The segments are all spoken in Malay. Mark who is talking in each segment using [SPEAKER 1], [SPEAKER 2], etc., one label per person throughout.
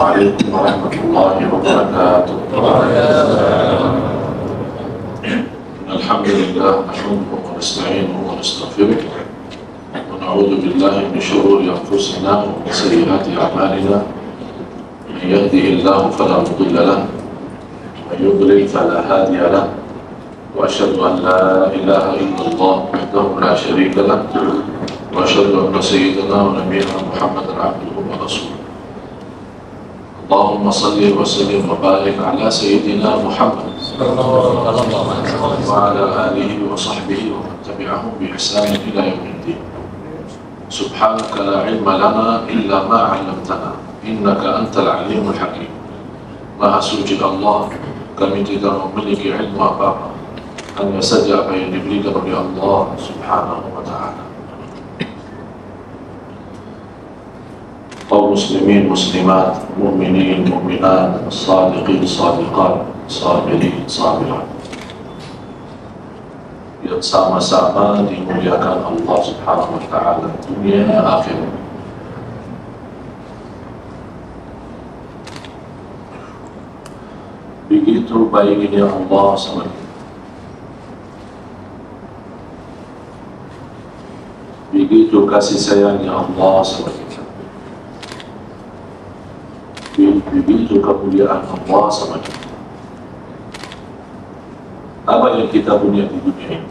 [SPEAKER 1] عليكم ورحمة الله وبركاته. الحمد لله نحمده ونستعينه ونستغفره ونعوذ بالله من شرور أنفسنا ومن سيئات أعمالنا. من يهده الله فلا مضل له ومن يضلل فلا هادي له، وأشهد أن لا إله إلا الله وحده لا شريك له، وأشهد أن سيدنا ونبينا محمدا عبده ورسوله. اللهم صل وسلم وبارك على سيدنا محمد وعلى آله وصحبه ومن تبعهم بإحسان إلى يوم الدين. سبحانك لا علم لنا إلا ما علمتنا إنك أنت العليم الحكيم. Maha suci Allah, kami tidak memiliki ilmu apa-apa, hanya saja apa yang diberikan oleh Allah Subhanahu wa Ta'ala. Kaum muslimin, muslimat, mu'minin, mu'minat, sadiqin, sadiqat, sabirin, sabirat, yang sama-sama dimuliakan Allah Subhanahu wa Ta'ala dunia dan akhirat. Begitu baiknya Allah sama kita, begitu kasih sayangnya Allah sama kita, begitu kemuliaan Allah sama kita. Apa yang kita punya di dunia ini?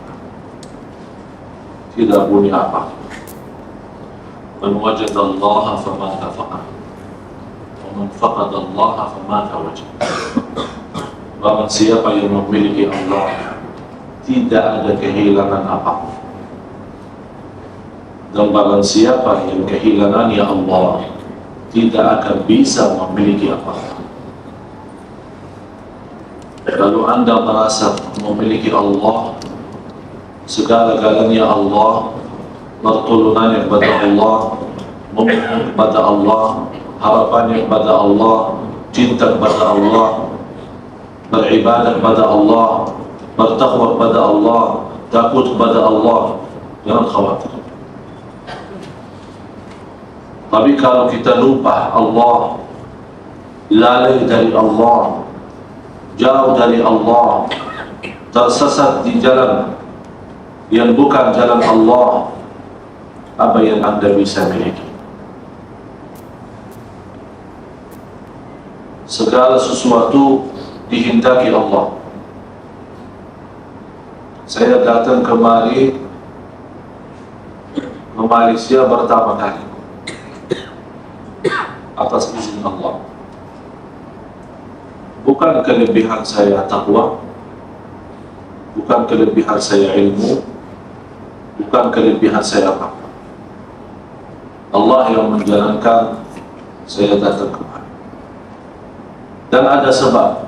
[SPEAKER 1] Tidak punya apa. Man wajada Allah famata faqad, wa man faqada Allah famata wajad. Barang siapa yang memiliki Allah, tidak ada kehilangan apapun. Dan barang siapa yang kehilangannya Allah, tidak akan bisa memiliki apa-apa. Kalau Anda merasa memiliki Allah, segala-galanya Allah, pertolongannya kepada Allah, memohon kepada Allah, harapannya kepada Allah, cinta kepada Allah, beribadah kepada Allah, bertakwa kepada Allah, takut kepada Allah, jangan khawatir. Tapi kalau kita lupa Allah, lalai dari Allah, jauh dari Allah, tersesat di jalan yang bukan jalan Allah, apa yang Anda bisa miliki? Segala sesuatu dihendaki Allah. Saya datang kemari ke Malaysia pertama kali atas izin Allah. Bukan kelebihan saya takwa, bukan kelebihan saya ilmu, bukan kelebihan saya apa. Allah yang menjalankan saya datang kemari. Dan ada sebab.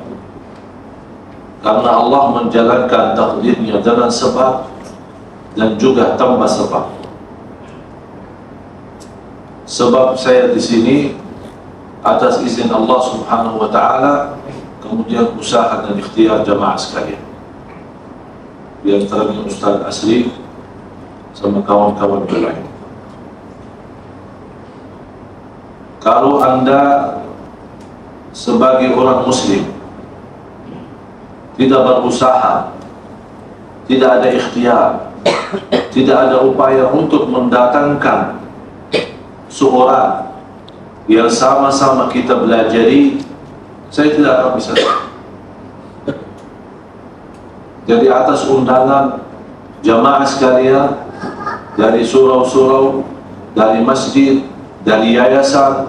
[SPEAKER 1] Karena Allah menjalankan takdirnya dengan sebab dan juga tanpa sebab. Sebab saya di sini atas izin Allah Subhanahu wa Ta'ala, kemudian usaha dan ikhtiar jamaah sekalian. Di antaranya Ustaz Asri sama kawan-kawan lain. Kalau Anda sebagai orang Muslim tidak berusaha, tidak ada ikhtiar, tidak ada upaya untuk mendatangkan seorang yang sama-sama kita belajari, saya tidak akan bisa. Jadi atas undangan jamaah sekalian, dari surau-surau, dari masjid, dari yayasan,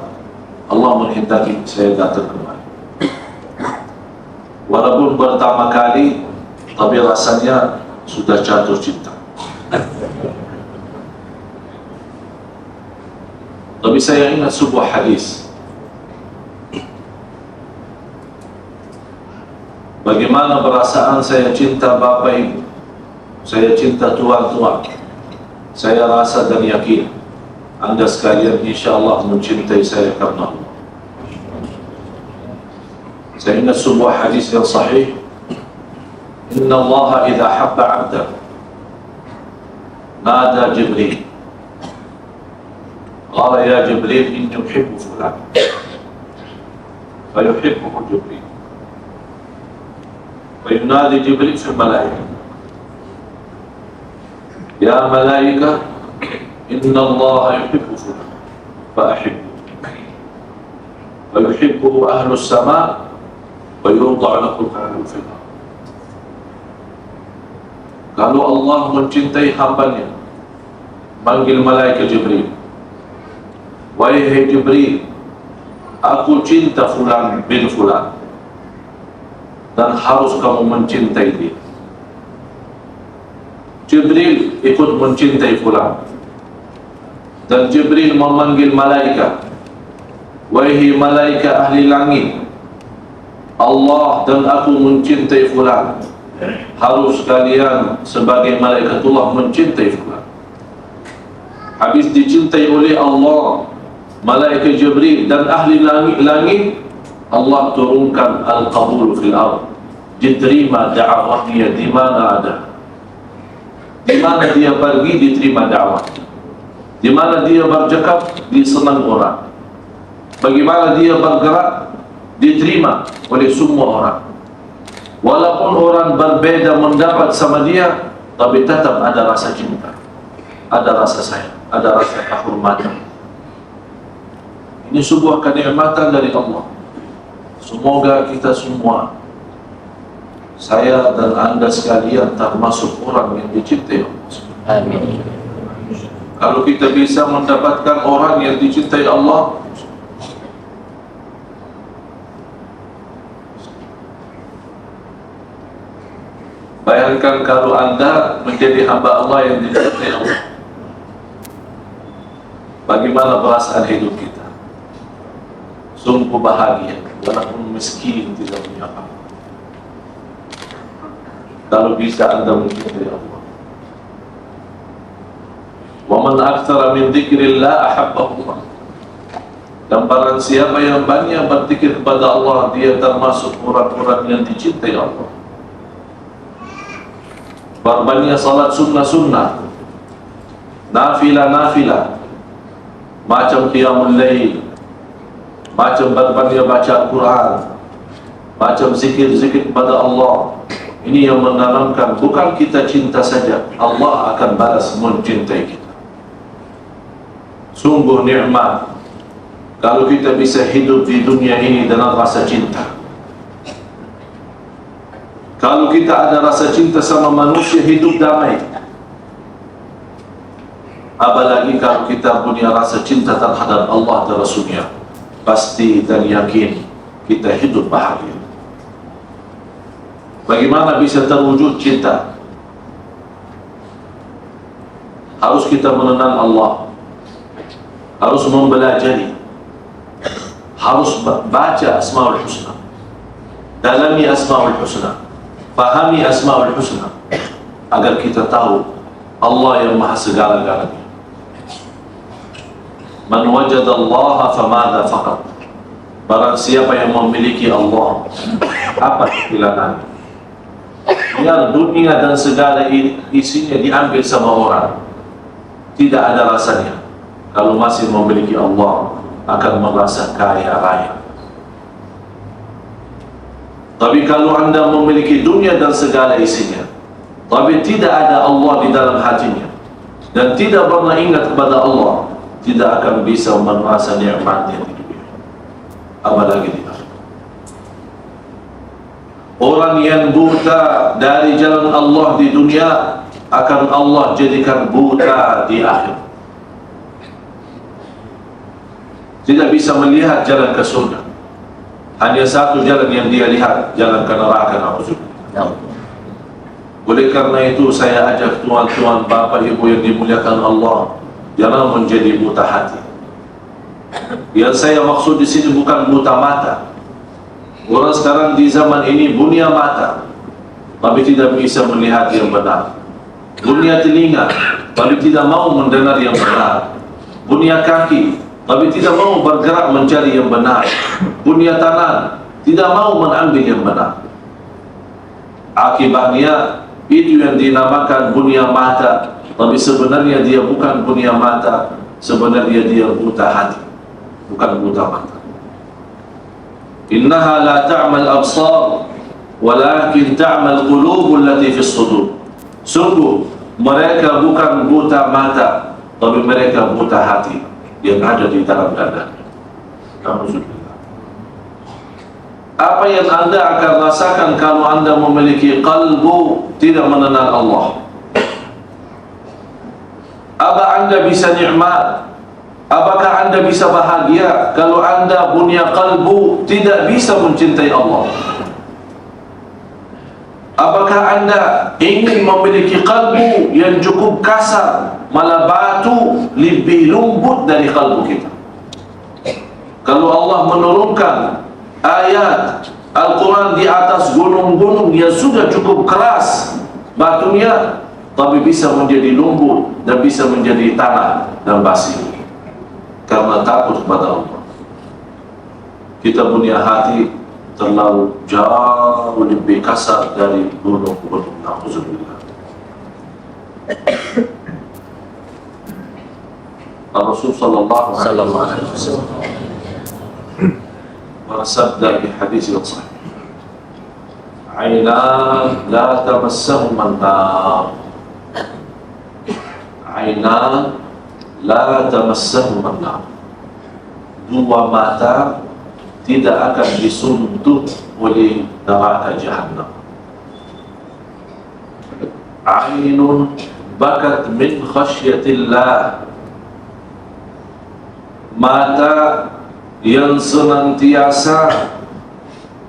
[SPEAKER 1] Allah menghendaki saya datang kemari. Walaupun pertama kali, tapi rasanya sudah jatuh cinta. Tapi saya ingat sebuah hadis. Bagaimana perasaan saya cinta Bapak Ibu, saya cinta tuan-tuan. Saya rasa dan yakin Anda sekalian insyaAllah mencintai saya karena Allah. Saya ingat sebuah hadis yang sahih. Inna Allah idha habba abda nada Jibril, qala ya Jibril inni uhibbu fulan. فيحبه جبريل وينادي جبريل في الملائكة يا ملائكة إن الله يحب فلان فأحبه ويحبه أهل السماء ويوضع له القبول في الأرض. Kalau Allah mencintai hambanya, manggil malaikat Jibril, wahai Jibril, aku cinta fulan bin fulan, dan harus kamu mencintai dia. Jibril ikut mencintai fulan, dan Jibril memanggil malaikat, wahai malaikat ahli langit, Allah dan aku mencintai fulan, harus kalian sebagai malaikatullah mencintai fulan. Habis dicintai oleh Allah, malaikat Jibril dan ahli langit, Allah turunkan al-qabul fil ard, diterima dakwahnya di mana ada. Di mana dia pergi diterima dakwah, di mana dia bercakap disenang orang, bagaimana dia bergerak diterima oleh semua orang. Walaupun orang berbeda mendapat sama dia, tapi tetap ada rasa cinta, ada rasa sayang, ada rasa kehormatan. Ini sebuah kenikmatan dari Allah. Semoga kita semua, saya dan anda sekalian, termasuk orang yang dicintai Allah.
[SPEAKER 2] Amin.
[SPEAKER 1] Kalau kita bisa mendapatkan orang yang dicintai Allah, bayangkan kalau anda menjadi hamba Allah yang dicintai Allah, bagaimana perasaan hidup kita? Sungguh bahagia, walaupun miskin, tidak punya apa. Kalau bisa anda mencintai Allah. Wa man aktsara min dzikrillah ahabbahu Allah. Dan barang siapa yang banyak berzikir kepada Allah, dia termasuk orang-orang yang dicintai Allah. Berbanyak salat sunnah-sunnah, nafilah-nafilah, macam qiyamul lail, macam berbanyak baca Al-Quran, macam zikir-zikir kepada Allah. Ini yang menanamkan, bukan kita cinta saja, Allah akan balas mencintai kita. Sungguh nikmat kalau kita bisa hidup di dunia ini dengan rasa cinta. Kalau kita ada rasa cinta sama manusia, hidup damai. Apalagi kalau kita punya rasa cinta terhadap Allah dan Rasulnya, pasti dan yakin kita hidup bahagia. Bagaimana bisa terwujud cinta? Harus kita mengenal Allah, harus mempelajari, harus baca Asmaul Husna, dalami Asmaul Husna, fahami Asmaul Husna, agar kita tahu Allah yang maha segala-galanya. Man wajada Allah famadha faqat. Barang siapa yang memiliki Allah, apa kekurangannya? Biar dunia dan segala isinya diambil sama orang, tidak ada rasanya. Kalau masih memiliki Allah, akan merasa kaya raya. Tapi kalau anda memiliki dunia dan segala isinya, tapi tidak ada Allah di dalam hatinya, dan tidak pernah ingat kepada Allah, tidak akan bisa merasa nikmatnya di dunia, apalagi di akhirat. Orang yang buta dari jalan Allah di dunia, akan Allah jadikan buta di akhirat. Tidak bisa melihat jalan ke surga. Hanya satu jalan yang dia lihat, jalan ke neraka. Oleh karena itu saya ajak tuan-tuan, bapak, ibu yang dimuliakan Allah, jangan menjadi buta hati. Yang saya maksud di sini bukan buta mata. Orang sekarang di zaman ini punya mata, tapi tidak bisa melihat yang benar. Punya telinga, tapi tidak mau mendengar yang benar. Punya kaki, tapi tidak mau bergerak mencari yang benar. Punya tangan, tidak mau mengambil yang benar. Akibatnya itu yang dinamakan punya mata, tapi sebenarnya dia bukan punya mata, sebenarnya dia buta hati, bukan buta mata. Innaha la ta'mal absar walakin ta'mal qulubul lati fis sudur. Sungguh mereka bukan buta mata, tapi mereka buta hati yang ada di dalam dada. Alhamdulillah. Apa yang anda akan rasakan kalau anda memiliki kalbu tidak mengenal Allah? Apa anda bisa nikmat? Apakah anda bisa bahagia kalau anda punya kalbu tidak bisa mencintai Allah? Apakah anda ingin memiliki kalbu yang cukup kasar, malah batu lebih lembut dari kalbu kita? Kalau Allah menurunkan ayat Al-Quran di atas gunung-gunung yang sudah cukup keras batunya, tapi bisa menjadi lembut dan bisa menjadi tanah dan pasir karena takut kepada Allah. Kita punya hati terlalu jauh lebih kasar dari gunung-gunung. Alhamdulillah. Rasul sallallahu alaihi wasallam bersabda di hadis yang sahih, "Ainan la tamassahuma an-nar." Ainan la tamassahuma an-nar. Dua mata tidak akan disuntuk oleh neraka Jahannam. Ainun bakat min khasyatillah. Mata yang senantiasa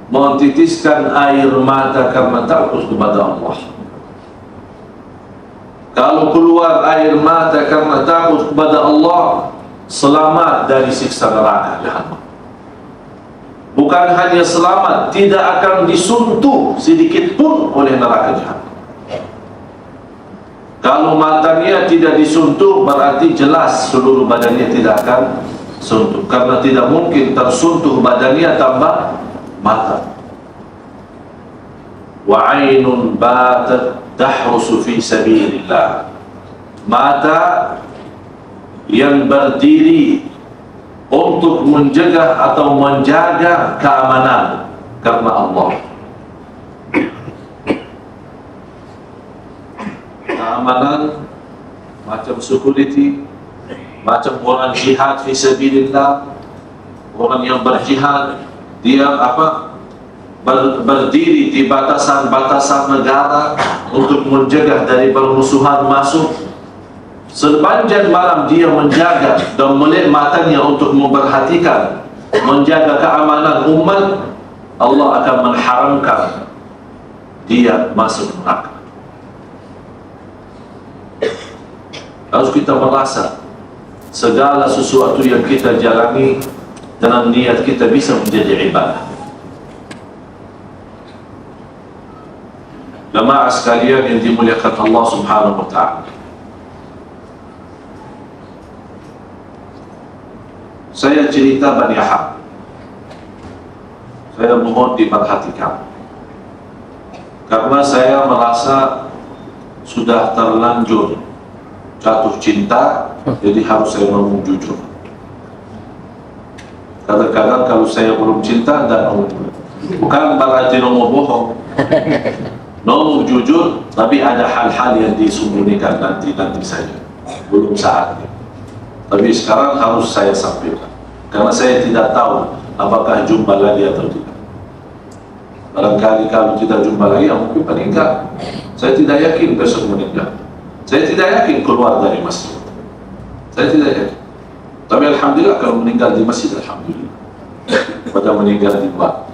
[SPEAKER 1] mentitiskan air mata karena takut kepada Allah. Kalau keluar air mata karena takut kepada Allah, selamat dari siksa neraka Jahannam. Bukan hanya selamat, tidak akan disuntuk sedikit pun oleh neraka Jahannam. Kalau matanya tidak disuntuk, berarti jelas seluruh badannya tidak akan suntuk, karena tidak mungkin tersuntuk badannya tanpa mata. Wa ainun batat tahrusu fi sabilillah. Mata yang berdiri untuk menjaga atau menjaga keamanan karena Allah. Keamanan macam security, macam orang jihad fi sabilillah, orang yang berjihad, dia berdiri di batasan-batasan negara untuk menjaga dari permusuhan masuk. Sepanjang malam dia menjaga dan melek matanya untuk memperhatikan, menjaga keamanan umat. Allah akan mengharamkan dia masuk neraka. Harus kita merasa segala sesuatu yang kita jalani dengan niat kita bisa menjadi ibadah. Jemaah sekalian yang dimuliakan Allah Subhanahu wa ta'ala, saya cerita Bani Ahab. Saya mohon diperhatikan, karena saya merasa sudah terlanjur jatuh cinta, jadi harus saya ngomong jujur. Kadang-kadang kalau saya belum cinta, tidak ngomong. Bukan berarti ngomong bohong, ngomong jujur, tapi ada hal-hal yang disembunyikan nanti saja, belum saatnya. Tapi sekarang harus saya sampaikan, karena saya tidak tahu apakah jumpa lagi atau tidak. Barangkali kalau tidak jumpa lagi, mungkin meninggal. Saya tidak yakin besok meninggal. Saya tidak yakin keluar dari masjid. Saya tidak yakin. Tapi alhamdulillah kalau meninggal di masjid, alhamdulillah. Pada meninggal di luar.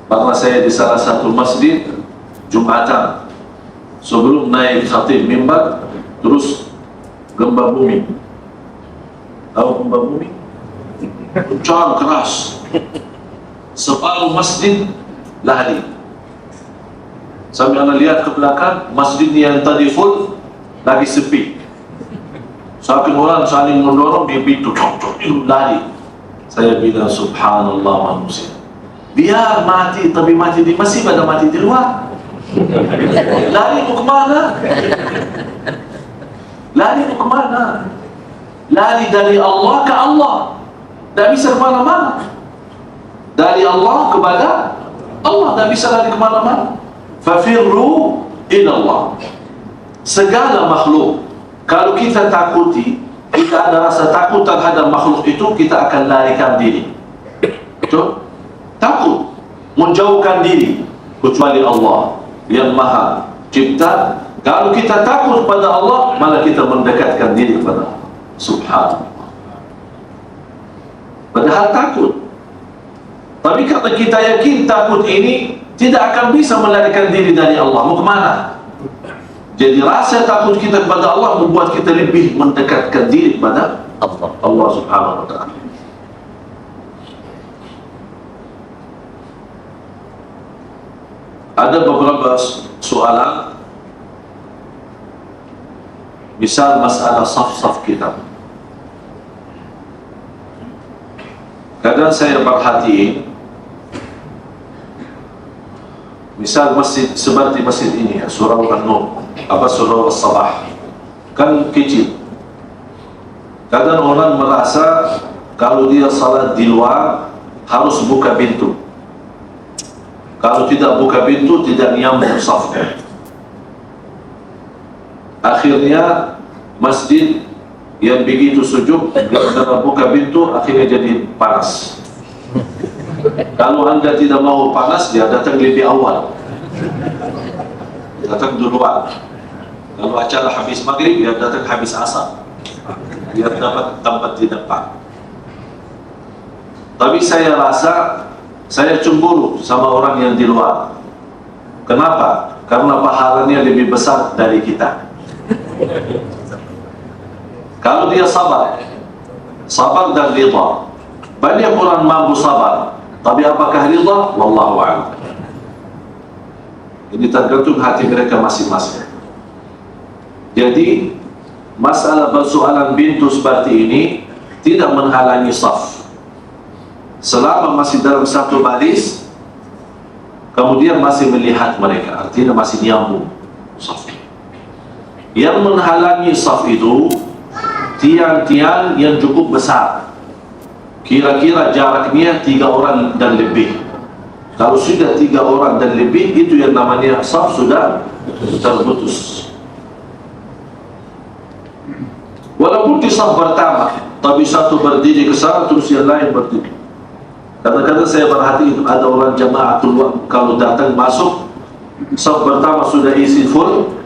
[SPEAKER 1] Karena saya di salah satu masjid Jumatan, sebelum naik khatib mimbar, terus gempa bumi. Tahu gempa bumi? Kencang keras. Separuh masjid lari. Sampai anda lihat ke belakang, masjid yang tadi full lagi sepi. Saking orang saling mendorong, dia pintu itu lari. Saya bilang subhanallah manusia. Biar mati, tapi mati di masjid pada mati di luar. Lari mau kemana? Lari mau kemana? Lari dari Allah ke Allah. Tak bisa kemana-mana. dari Allah kepada Allah, tak bisa lari kemana-mana. Fafirru ilallah. Segala makhluk, kalau kita takuti, kita ada rasa takut terhadap makhluk itu, kita akan larikan diri. Betul? Takut, menjauhkan diri, kecuali Allah yang maha cipta. Kalau kita takut pada Allah, malah kita mendekatkan diri kepada Allah. Subhanallah. Padahal takut. Tapi karena kita yakin takut ini tidak akan bisa melarikan diri dari Allah. Mau kemana? Jadi rasa takut kita kepada Allah membuat kita lebih mendekatkan diri kepada Allah Subhanahu wa ta'ala. Ada beberapa soalan, misal masalah saf-saf kita. Kadang saya perhatiin, misal masjid seperti masjid ini, surau An-Nur, surau As-Sabah, kan kecil. Kadang orang merasa kalau dia salat di luar harus buka pintu. Kalau tidak buka pintu, tidak nyambung safnya. Akhirnya masjid yang begitu sejuk, karena buka pintu, akhirnya jadi panas. Kalau anda tidak mau panas, dia datang lebih awal, datang duluan. Kalau acara habis maghrib, dia datang habis asar, biar dapat tempat di depan. Tapi saya rasa saya cemburu sama orang yang di luar. Kenapa? Karena pahalanya lebih besar dari kita. Kalau dia sabar dan rida. Banyak orang mampu sabar, tapi apakah rida? Wallahu a'lam. Ini tergantung hati mereka masing-masing. Jadi masalah persoalan pintu seperti ini tidak menghalangi saf. Selama masih dalam satu baris, kemudian masih melihat mereka, artinya masih nyambung saf. Yang menghalangi saf itu tiang-tiang yang cukup besar, kira-kira jaraknya 3 orang dan lebih. Kalau sudah 3 orang dan lebih, itu yang namanya saf sudah terputus. Walaupun di saf pertama, tapi satu berdiri ke sana, terus yang lain berdiri. Kadang-kadang saya perhatikan ada orang jamaah keluar, kalau datang masuk saf pertama sudah isi full,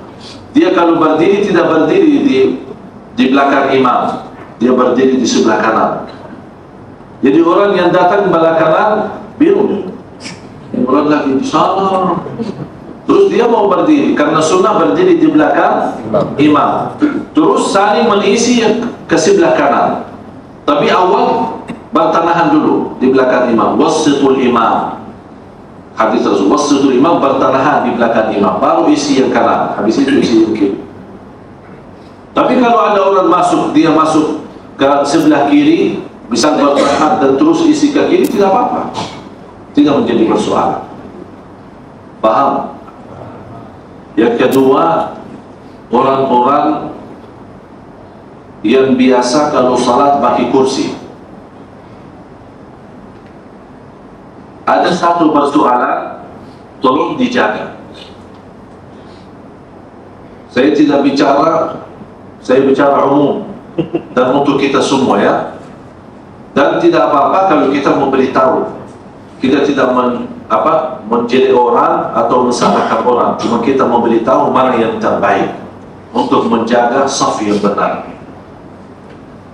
[SPEAKER 1] dia kalau berdiri tidak berdiri di belakang imam, dia berdiri di sebelah kanan. Jadi orang yang datang belakangan bingung, orang lagi di sana, terus dia mau berdiri karena sunnah berdiri di belakang imam, terus saling mengisi ke sebelah kanan. Tapi awal bertanahan dulu di belakang imam, wassitul imam. Hadis Rasul, wassitul imam, bertanahan di belakang imam, baru isi yang kanan, habis itu isi yang kiri. Tapi kalau ada orang masuk, dia masuk ke sebelah kiri, bisa bertanahan dan terus isi ke kiri, tidak apa-apa, tidak menjadi persoalan. Paham? Yang kedua, orang-orang yang biasa kalau salat pakai kursi. Ada satu persoalan, tolong dijaga. Saya tidak bicara, saya bicara umum dan untuk kita semua, ya. Dan tidak apa-apa kalau kita memberitahu. Kita tidak menjelek orang atau mensalahkan orang, cuma kita memberitahu mana yang terbaik untuk menjaga saf yang benar.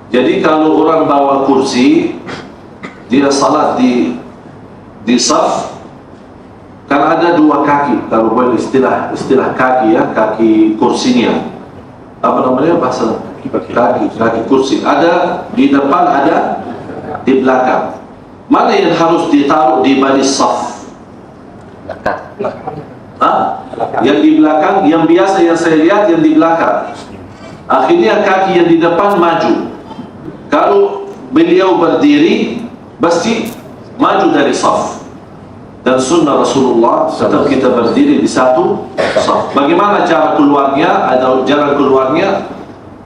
[SPEAKER 1] Jadi kalau orang bawa kursi, dia salat di saf, kan ada 2 kaki, kalau boleh istilah kaki, ya, kaki kursinya, apa namanya bahasa kaki kursi, ada di depan, ada di belakang. Mana yang harus ditaruh di baris saf? Yang di belakang, yang biasa yang saya lihat yang di belakang. Akhirnya kaki yang di depan maju. Kalau beliau berdiri, pasti maju dari saf. Dan sunnah Rasulullah tetap kita berdiri di satu saf. Bagaimana cara keluarnya? Ada jalan keluarnya,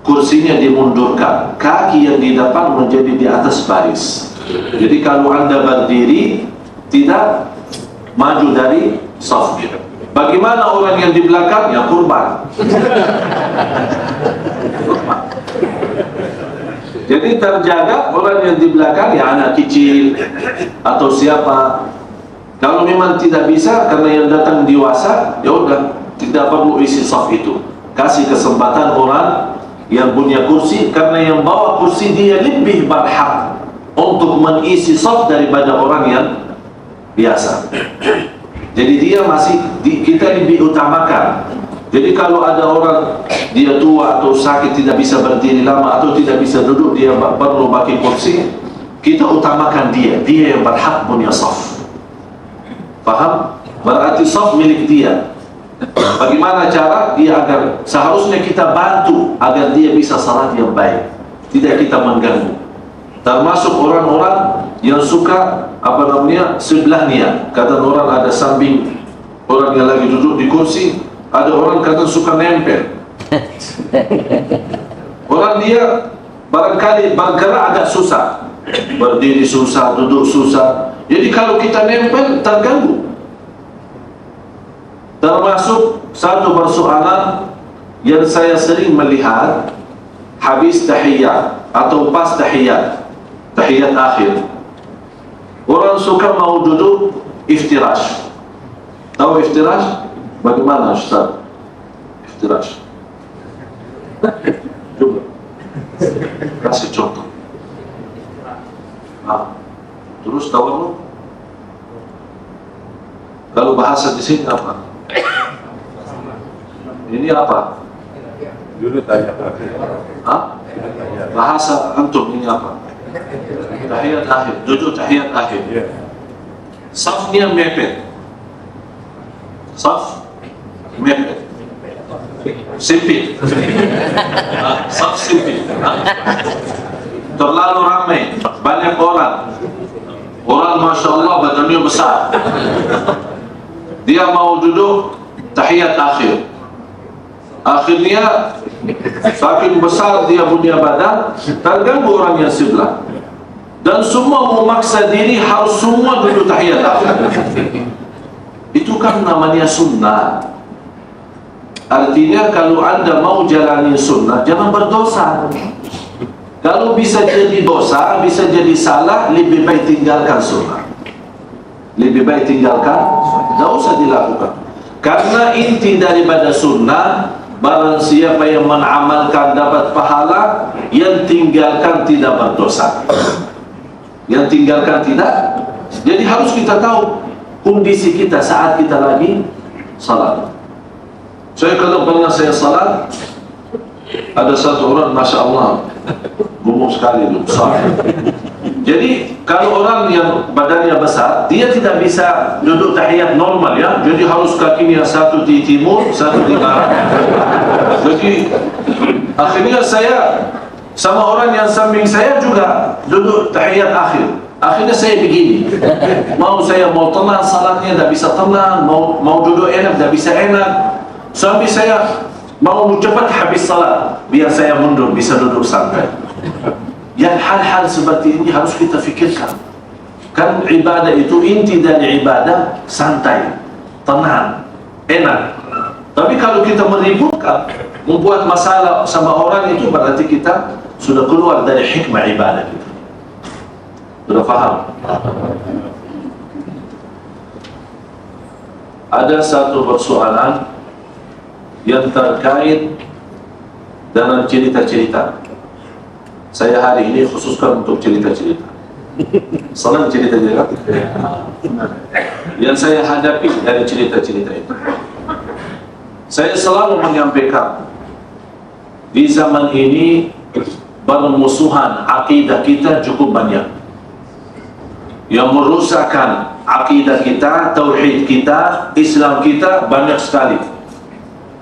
[SPEAKER 1] kursinya dimundurkan, kaki yang di depan menjadi di atas baris. Jadi kalau anda berdiri, tidak maju dari saf dia. Bagaimana orang yang di belakang? Ya kurban. Jadi terjaga orang yang di belakang, ya anak kecil atau siapa. Kalau memang tidak bisa karena yang datang dewasa, ya udah, tidak perlu isi saf itu. Kasih kesempatan orang yang punya kursi, karena yang bawa kursi dia lebih berhak untuk mengisi saf daripada orang yang biasa. Jadi dia masih kita lebih utamakan. Jadi kalau ada orang dia tua atau sakit tidak bisa berdiri lama atau tidak bisa duduk, dia perlu pakai kursi, kita utamakan dia yang berhak punya saf. Faham? Berarti saf milik dia. Bagaimana cara dia agar seharusnya kita bantu agar dia bisa salat yang baik, tidak kita mengganggu. Termasuk orang-orang yang suka sebelahnya. Kata orang ada samping orang yang lagi duduk di kursi, ada orang kata suka nempel. Orang dia barangkali bergerak agak susah, berdiri susah, duduk susah. Jadi kalau kita nempel terganggu. Termasuk satu persoalan yang saya sering melihat habis tahiyat atau pas tahiyat akhir, orang suka mau duduk iftirash. Tahu iftirash? Bagaimana Ustaz? Iftirash. Coba kasih contoh. Terus tawarruk. Kalau bahasa di sini apa? Ini apa?
[SPEAKER 2] Dulu tanya.
[SPEAKER 1] Bahasa antum ini apa? Tahiyat akhir, duduk tahiyat akhir. Safnya mepet. Saf mepet. Sempit. Saf sempit. Terlalu ramai, banyak orang. Orang Masya Allah badannya besar. Dia mau duduk tahiyat akhir. Akhirnya saking besar dia punya badan, terganggu orang yang sebelah. Dan semua memaksa diri harus semua duduk tahiyat akhir. Itu kan namanya sunnah. Artinya kalau anda mau jalani sunnah, jangan berdosa. Kalau bisa jadi dosa, bisa jadi salah, lebih baik tinggalkan sunnah. Lebih baik tinggalkan, tidak usah dilakukan. Karena inti daripada sunnah, barang siapa yang mengamalkan dapat pahala, yang tinggalkan tidak berdosa. Yang tinggalkan tidak. Jadi harus kita tahu kondisi kita saat kita lagi salat. Saya kalau pernah saya salat, ada satu orang Masya Allah gemuk sekali, besar. Jadi kalau orang yang badannya besar, dia tidak bisa duduk tahiyat normal ya. Jadi harus kakinya satu di timur, satu di barat. Jadi akhirnya saya sama orang yang samping saya juga duduk tahiyat akhir. Akhirnya saya begini, saya mau tenang salatnya tidak bisa tenang, mau duduk enak tidak bisa enak. Sampai saya mau cepat habis salat, biar saya mundur bisa duduk santai. Yang hal-hal seperti ini harus kita fikirkan. Kan ibadah itu inti dari ibadah santai, tenang, enak. Tapi kalau kita meributkan, membuat masalah sama orang, itu berarti kita sudah keluar dari hikmah ibadah kita. Sudah faham? Ada satu persoalan yang terkait dengan cerita-cerita. Saya hari ini khususkan untuk cerita-cerita. Senang cerita-cerita. Yang saya hadapi dari cerita-cerita itu, saya selalu menyampaikan, di zaman ini permusuhan akidah kita cukup banyak. Yang merusakkan akidah kita, tauhid kita, Islam kita banyak sekali.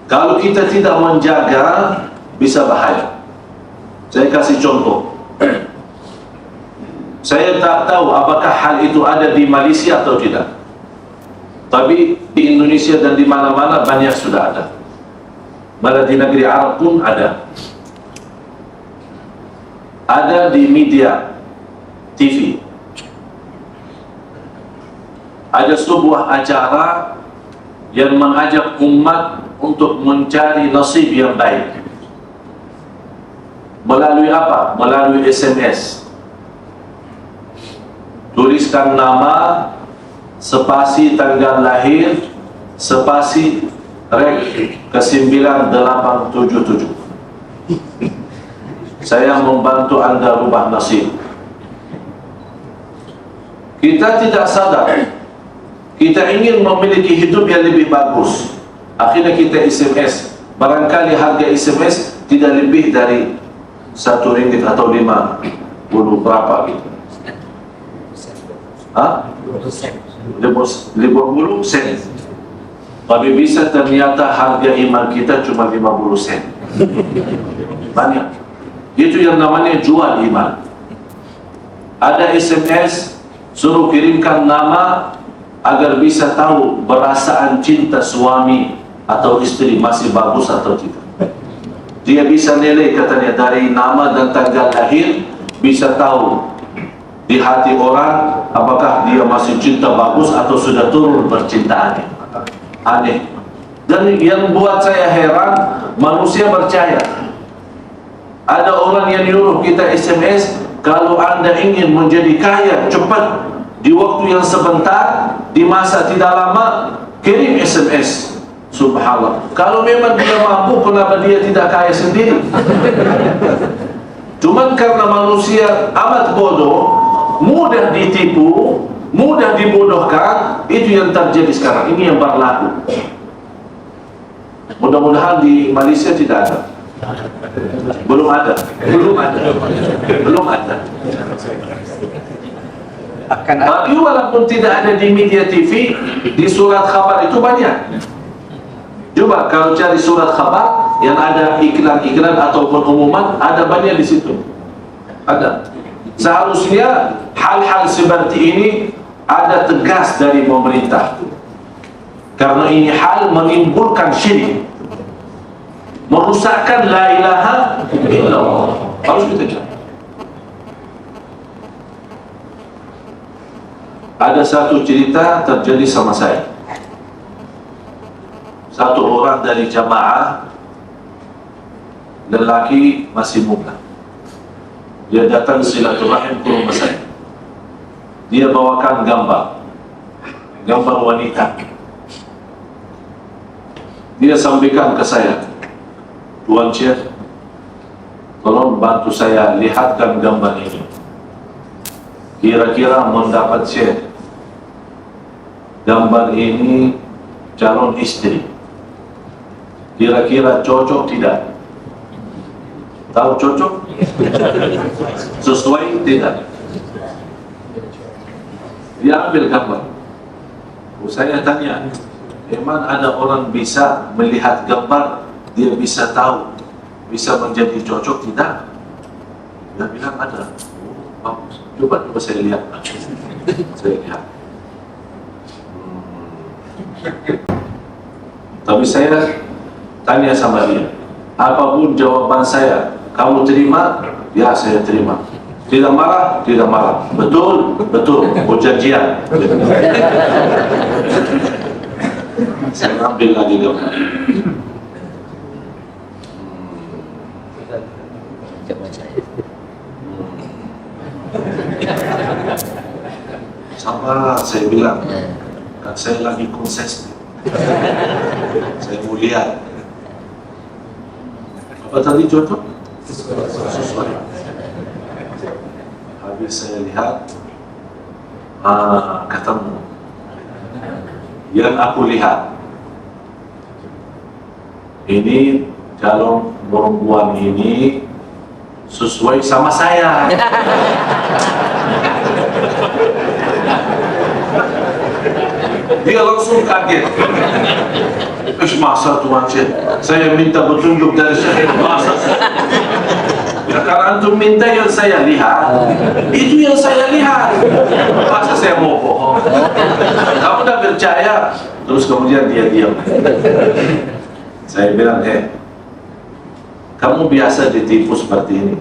[SPEAKER 1] Kalau kita tidak menjaga, bisa bahaya. Saya kasih contoh. Saya tak tahu apakah hal itu ada di Malaysia atau tidak. Tapi di Indonesia dan di mana-mana banyak sudah ada. Malah di negeri Arab pun ada. Ada di media TV. ada sebuah acara yang mengajak umat untuk mencari nasib yang baik. Melalui apa? Melalui SMS. Tuliskan nama, spasi tanggal lahir, spasi rek ke 9877. Saya membantu Anda rubah nasib. Kita tidak sadar, kita ingin memiliki hidup yang lebih bagus. Akhirnya kita SMS. Barangkali harga SMS tidak lebih dari 1 ringgit atau 50 berapa gitu. 50 sen. Tapi bisa ternyata harga iman kita cuma 50 sen. Banyak. Itu yang namanya jual iman. Ada SMS, suruh kirimkan nama agar bisa tahu perasaan cinta suami atau istri masih bagus atau tidak. Dia bisa nilai katanya dari nama dan tanggal lahir, bisa tahu di hati orang apakah dia masih cinta bagus atau sudah turun percintaannya. Aneh. Dan yang buat saya heran, manusia percaya. Ada orang yang nyuruh kita SMS, kalau Anda ingin menjadi kaya cepat, di waktu yang sebentar, di masa tidak lama, kirim SMS. Subhanallah. Kalau memang dia mampu, kenapa dia tidak kaya sendiri? Cuman karena manusia amat bodoh, mudah ditipu, mudah dibodohkan, itu yang terjadi sekarang. Ini yang berlaku. Mudah-mudahan di Malaysia tidak ada. Belum ada. Tapi walaupun tidak ada di media TV, di surat khabar itu banyak. Coba kalau cari surat khabar yang ada iklan-iklan ataupun pengumuman, ada banyak di situ. Ada. Seharusnya hal-hal seperti ini ada tegas dari pemerintah. Karena ini hal menimbulkan syirik, merusakkan la ilaha illallah. Harus kita cari. Ada satu cerita terjadi sama saya. Satu orang dari jamaah, lelaki masih muda, dia datang silaturahim ke rumah saya. Dia bawakan gambar wanita. Dia sampaikan ke saya, Tuan Syekh, tolong bantu saya lihatkan gambar ini. Kira-kira mendapat Syekh, gambar ini calon istri, kira-kira cocok tidak? Tahu cocok? Sesuai tidak? Dia ambil gambar. Saya tanya, memang ada orang bisa melihat gambar, dia bisa tahu, bisa menjadi cocok tidak? Dia bilang ada. Bagus. Coba saya lihat. Saya lihat. Tapi saya tanya sama dia, apapun jawaban saya, kamu terima? Ya, saya terima. Tidak marah? Tidak marah. Betul? Betul. Perjanjian. Saya ambil lagi gambar. Sama saya bilang, kan saya lagi konses. Saya mau lihat. Apa tadi cocok? Sesuai. Habis saya lihat, ketemu. Yang aku lihat, ini calon perempuan ini sesuai sama saya. Dia langsung kaget. Masa Tuan Syekh, saya minta petunjuk dari Syekh. Masa? Ya, karena antum minta yang saya lihat, itu yang saya lihat. Masa saya mau bohong? Kamu dah percaya? Terus kemudian dia diam. Saya bilang, kamu biasa ditipu seperti ini.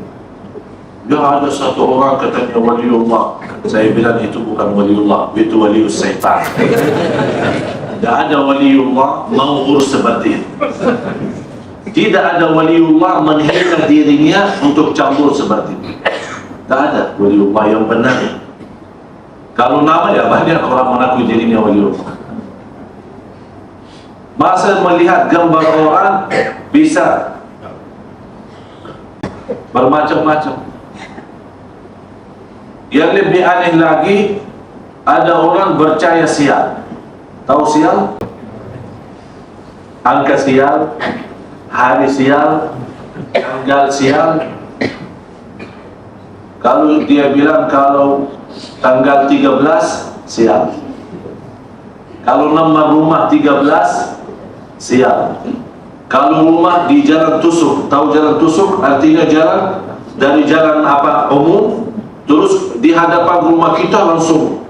[SPEAKER 1] Ya ada satu orang katanya waliullah. Saya bilang itu bukan waliullah, itu walius syaitan. Tidak ada waliullah mau urus seperti itu. Tidak ada waliullah menghina dirinya untuk campur seperti itu. Tak ada waliullah yang benar. Kalau nama ya banyak orang mengaku dirinya waliullah. Masa melihat gambar orang bisa bermacam-macam. Yang lebih aneh lagi, ada orang percaya sial. Tahu sial? Angka sial, hari sial, tanggal sial. Kalau dia bilang kalau tanggal 13 sial, kalau nama rumah 13 sial, kalau rumah di jalan tusuk. Tahu jalan tusuk? Artinya jalan dari jalan apa umum, terus di hadapan rumah kita langsung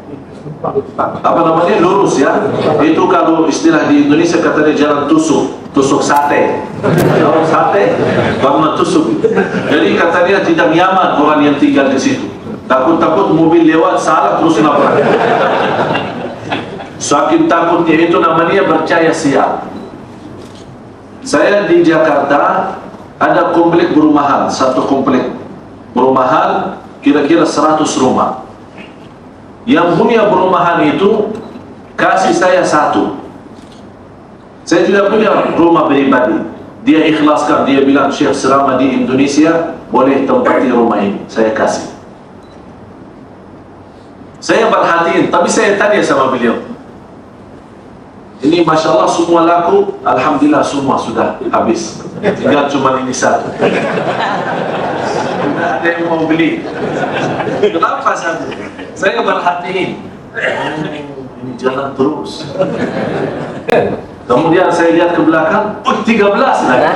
[SPEAKER 1] apa namanya lurus ya. Itu kalau istilah di Indonesia katanya jalan tusuk, tusuk sate. Tahu sate? Karena tusuk. Jadi katanya tidak nyaman orang yang tinggal di situ. Takut-takut mobil lewat salah terus nabrak. Saking takutnya itu namanya percaya sial. Saya di Jakarta ada komplek perumahan, satu komplek perumahan kira-kira 100 rumah. Yang punya perumahan itu kasih saya satu. Saya tidak punya rumah pribadi. Dia ikhlaskan, dia bilang Syekh selama di Indonesia boleh tempati rumah ini, saya kasih. Saya perhatiin, tapi saya tanya sama beliau, ini Masya Allah semua laku? Alhamdulillah semua sudah habis, tinggal cuma ini satu. Tidak ada yang mau beli. Kenapa satu? Saya perhatiin, ini jalan terus. Kemudian saya lihat ke belakang, 13 lagi.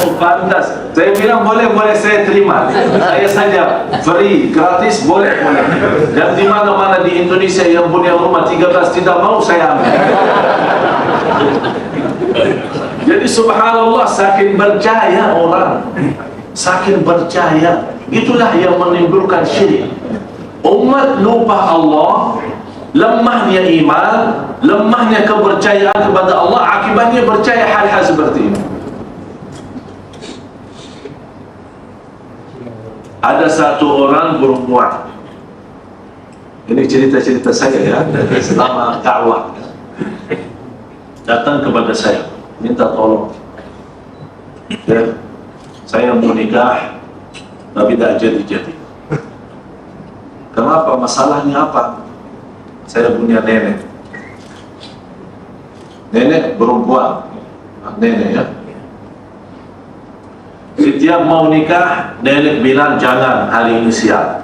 [SPEAKER 1] Oh, pantas. Saya bilang boleh saya terima. Saya saja free, gratis, boleh. Dan di mana-mana di Indonesia yang punya rumah 13 tidak mau, saya ambil. Jadi subhanallah, saking percaya orang, saking percaya, itulah yang menimbulkan syirik. Umat lupa Allah, lemahnya iman, lemahnya kepercayaan kepada Allah, akibatnya percaya hal-hal seperti ini. Ada satu orang perempuan, ini cerita-cerita saya ya, selama dakwah, datang kepada saya, minta tolong. Ya, saya mau nikah, tapi tak jadi-jadi. Kenapa? Masalahnya apa? Saya punya nenek perempuan, nenek ya. Setiap mau nikah, nenek bilang jangan hari ini siang.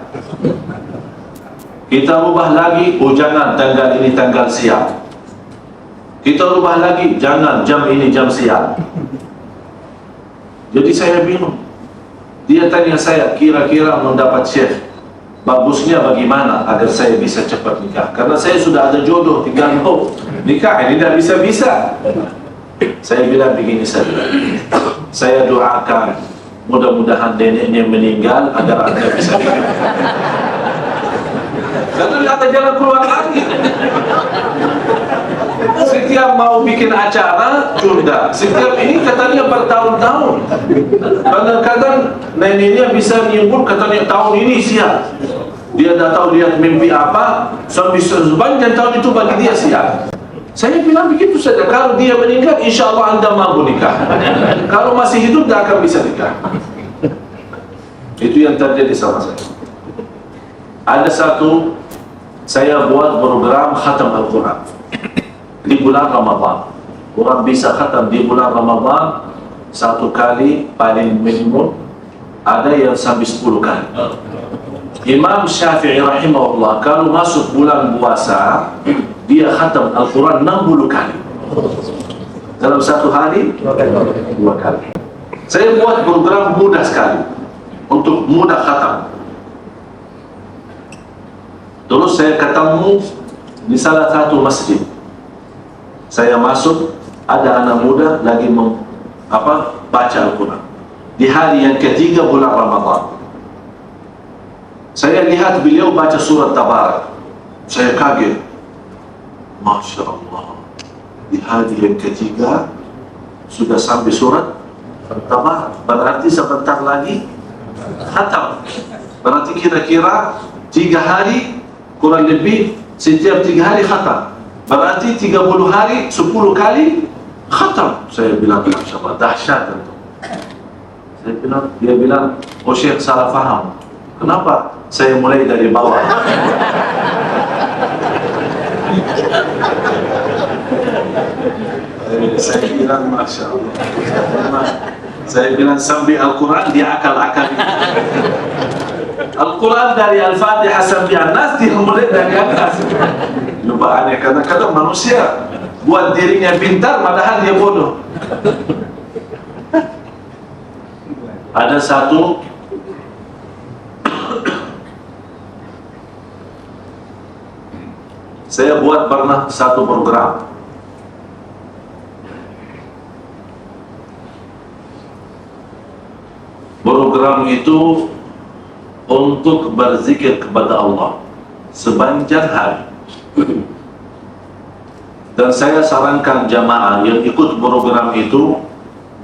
[SPEAKER 1] Kita ubah lagi, oh jangan tanggal ini tanggal siang. Kita ubah lagi, jangan jam ini jam siang. Jadi saya bingung. Dia tanya saya, kira-kira mendapat syekh, bagusnya bagaimana agar saya bisa cepat nikah? Karena saya sudah ada jodoh, tinggal nikah ini tidak bisa-bisa. Saya bilang begini saja, saya doakan mudah-mudahan neneknya meninggal agar anda bisa nikah. Karena tidak ada jalan keluar lagi. Setiap mau bikin acara tunda, setiap ini katanya bertahun-tahun. Kadang-kadang neneknya bisa nyimpul katanya tahun ini siap. Dia dah tahu lihat mimpi apa, sampai sepanjang tahun itu bagi dia siap. Saya bilang begitu saja, kalau dia meninggal insya Allah anda mampu nikah. Kalau masih hidup tidak akan bisa nikah. Itu yang terjadi sama saya. Ada satu, saya buat program khatam Al-Quran di bulan Ramadan. Orang bisa khatam di bulan Ramadan satu kali, paling minimum ada yang sampai 10 kali. Imam Syafi'i rahimahullah kalau masuk bulan puasa dia khatam Al-Quran 60 kali dalam satu hari, 2 kali. Saya buat program mudah sekali untuk mudah khatam. Terus saya ketemu di salah satu masjid. Saya masuk, ada anak muda lagi baca Al-Quran di hari yang ketiga bulan Ramadan. Saya lihat beliau baca surat Tabarak. Saya kaget. Masya Allah, di hari yang ketiga sudah sampai surat Tabarak. Berarti sebentar lagi khatam. Berarti kira-kira 3 hari kurang lebih, setiap 3 hari khatam. Berarti 30 hari 10 kali khatam. Saya bilang, Masya Allah, dahsyat tentu. Saya bilang, dia bilang, oh Syekh salah faham. Kenapa saya mulai dari bawah? Saya bilang, Masya Allah. Saya bilang, sampai Al-Quran dia akal-akal. Al-Quran dari Al-Fatihah sampai An-Nas dia mulai dari atas. Lupa aneh, kadang-kadang manusia buat dirinya pintar padahal dia bodoh. Ada satu saya buat pernah satu program. Program itu untuk berzikir kepada Allah sepanjang hari. Dan saya sarankan jamaah yang ikut program itu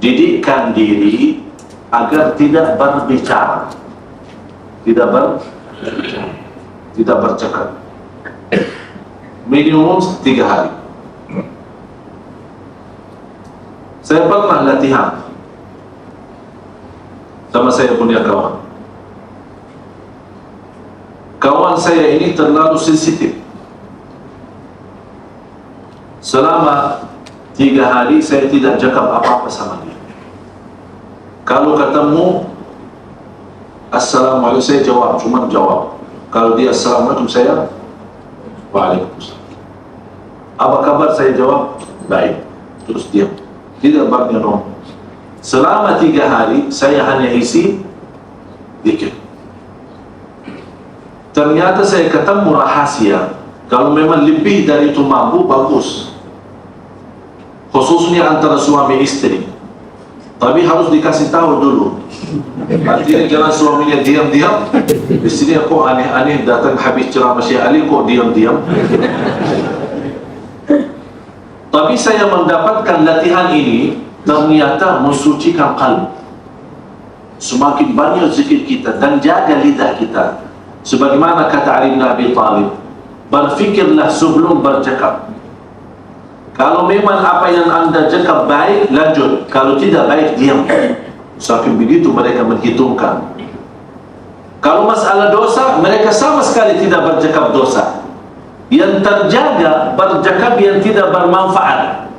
[SPEAKER 1] didikkan diri agar tidak berbicara, tidak bercakap. Minimum 3 hari. Saya pernah latihan sama saya punya kawan. Kawan saya ini terlalu sensitif. Selama 3 hari saya tidak cakap apa-apa sama dia. Kalau ketemu Assalamualaikum, saya jawab, cuma jawab. Kalau dia Assalamualaikum, saya Waalaikumsalam. Apa kabar, saya jawab baik, terus diam, tidak berdialog. Selama 3 hari saya hanya isi zikir. Ternyata saya ketemu rahasia. Kalau memang lebih dari itu mampu, bagus. Khususnya antara suami istri. Tapi harus dikasih tahu dulu. Artinya jangan suaminya diam-diam, istrinya kok aneh-aneh, datang habis ceramah Syekh Ali kok diam-diam. Tapi saya mendapatkan latihan ini ternyata mensucikan kalbu. Semakin banyak zikir kita dan jaga lidah kita. Sebagaimana kata Ali bin Abi Thalib, berfikirlah sebelum bercakap. Kalau memang apa yang anda cakap baik, lanjut. Kalau tidak baik, diam. Sampai begitu mereka menghitungkan. Kalau masalah dosa, mereka sama sekali tidak bercakap dosa. Yang terjaga bercakap yang tidak bermanfaat.